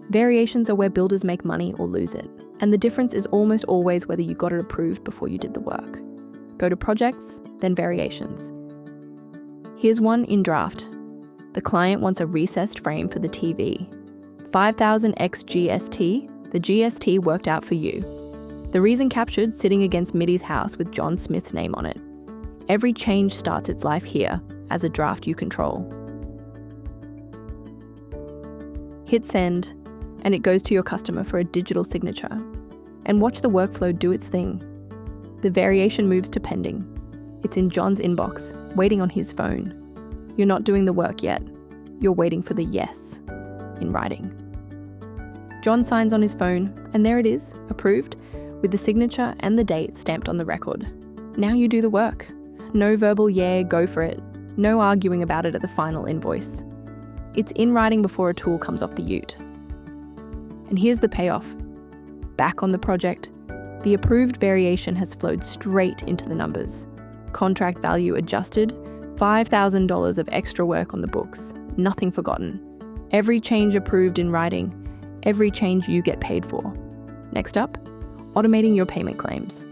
Variations are where builders make money or lose it, and the difference is almost always whether you got it approved before you did the work. Go to Projects, then Variations. Here's one in draft. The client wants a recessed frame for the TV. 5,000 x GST, the GST worked out for you. The reason captured sitting against Mitty's house with John Smith's name on it. Every change starts its life here, as a draft you control. Hit send, and it goes to your customer for a digital signature. And watch the workflow do its thing. The variation moves to pending. It's in John's inbox, waiting on his phone. You're not doing the work yet. You're waiting for the yes in writing. John signs on his phone, and there it is, approved, with the signature and the date stamped on the record. Now you do the work. No verbal yeah, go for it. No arguing about it at the final invoice. It's in writing before a tool comes off the ute. And here's the payoff. Back on the project, the approved variation has flowed straight into the numbers. Contract value adjusted, $5,000 of extra work on the books, nothing forgotten. Every change approved in writing, every change you get paid for. Next up, automating your payment claims.